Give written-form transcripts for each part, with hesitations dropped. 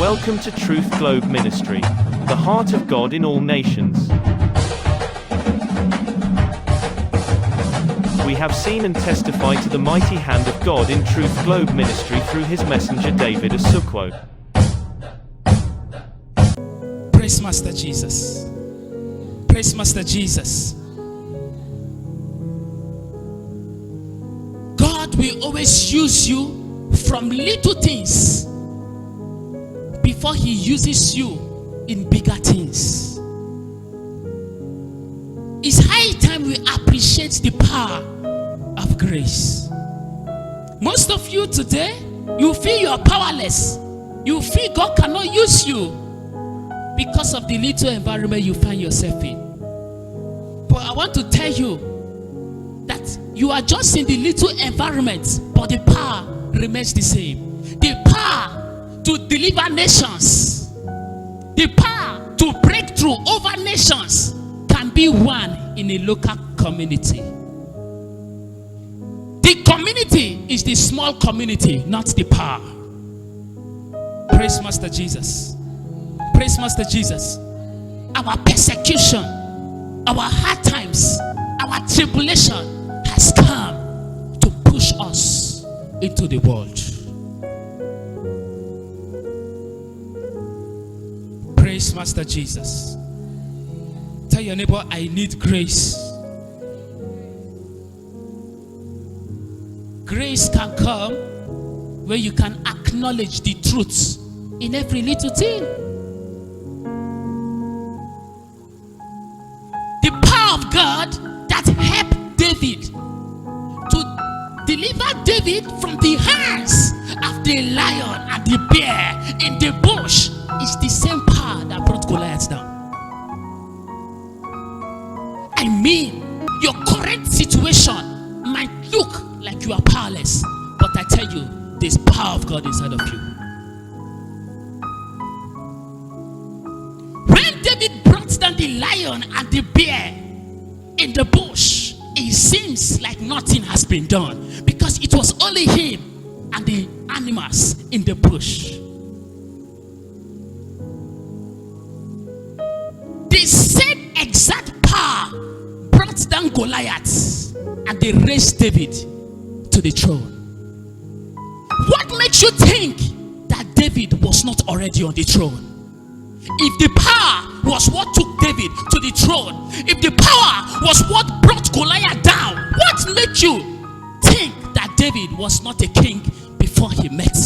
Welcome to TruthGlobe Ministry, the heart of God in all nations. We have seen and testified to the mighty hand of God in TruthGlobe Ministry through his messenger David Asuquo. Praise Master Jesus. Praise Master Jesus. God will always use you from little things before he uses you in bigger things. It's high time we appreciate the power of grace. Most of you today, you feel you are powerless. You feel God cannot use you because of the little environment you find yourself in. But I want to tell you that you are just in the little environment, but the power remains the same. The power to deliver nations, the power to break through over nations can be one in a local community. The community is the small community, not the power. Praise Master Jesus. Praise Master Jesus. Our persecution, our hard times, our tribulation has come to push us into the world. Praise Master Jesus. Tell your neighbor, I need grace. Grace can come where you can acknowledge the truth in every little thing. The power of God that helped David to deliver David from the hands of the lion and the bear in the bush is the same power that brought Goliath down. I mean, your current situation might look like you are powerless, but I tell you, there's power of God inside of you. When David brought down the lion and the bear in the bush, it seems like nothing has been done because it was only him and the animals in the bush. The same exact power brought down Goliath and they raised David to the throne. What makes you think that David was not already on the throne? If the power was what took David to the throne, if the power was what brought Goliath down, what made you think that David was not a king before he met?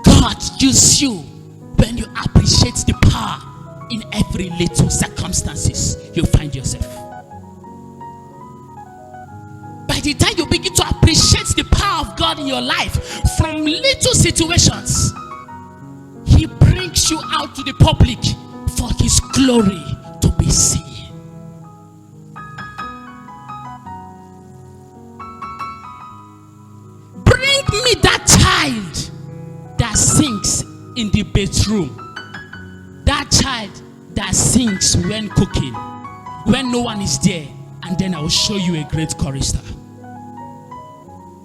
God uses you when you appreciate the power in every little circumstances you find yourself. By the time you begin to appreciate the power of God in your life from little situations, he brings you out to the public for his glory to be seen. Bring me that child that sings in the bedroom, that child that sings when cooking, when no one is there, and then I will show you a great chorister.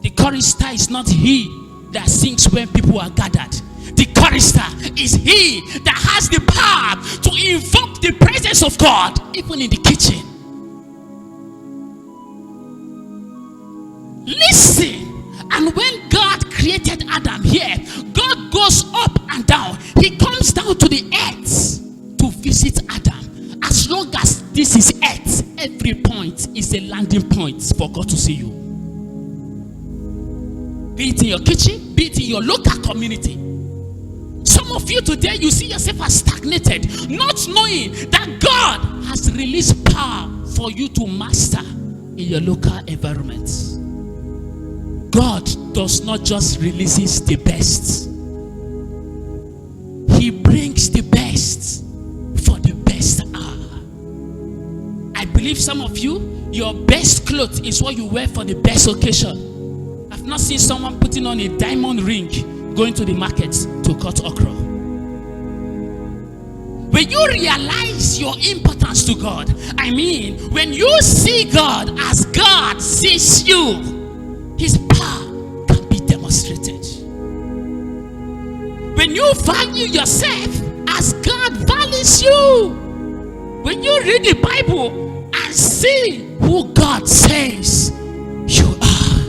The chorister is not he that sings when people are gathered. The chorister is he that has the power to invoke the presence of God even in the kitchen. Listen. And when God created Adam here, God goes up and down. He comes down to the earth to visit Adam. As long as this is earth, every point is a landing point for God to see you. Be it in your kitchen, be it in your local community. Some of you today, you see yourself as stagnated, not knowing that God has released power for you to master in your local environment. God does not just release the best. He brings the best for the best hour. I believe some of you, your best clothes is what you wear for the best occasion. I've not seen someone putting on a diamond ring going to the market to cut okra. When you realize your importance to God, I mean, when you see God as God sees you, his power can be demonstrated. When you value yourself as God values you, when you read the Bible and see who God says you are,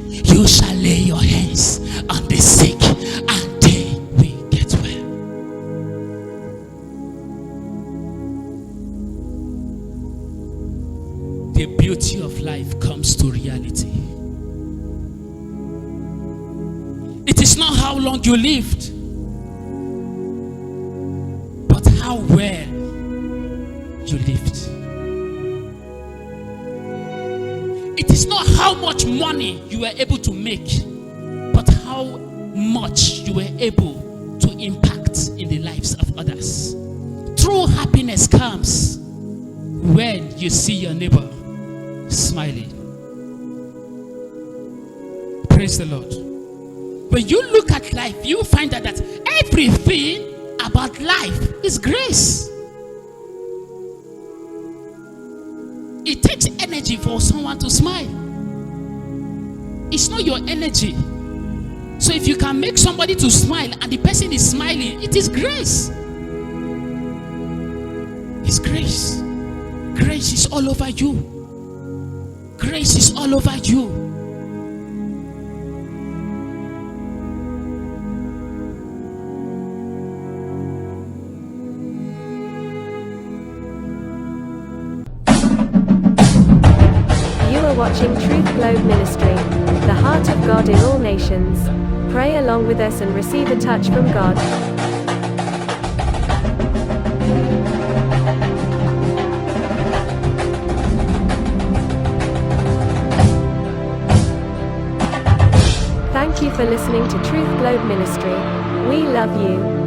you shall lay your hands on the sick and they will get well. The beauty of life comes to reality. It is not how long you lived, but how well you lived. It is not how much money you were able to make, but how much you were able to impact in the lives of others. True happiness comes when you see your neighbor smiling. Praise the Lord. When you look at life, you find out that everything about life is grace. It takes energy for someone to smile. It's not your energy. So if you can make somebody to smile and the person is smiling, it is grace. It's grace. Grace is all over you. Grace is all over you. Watching TruthGlobe Ministry, the heart of God in all nations. Pray along with us and receive a touch from God. Thank you for listening to TruthGlobe Ministry. We love you.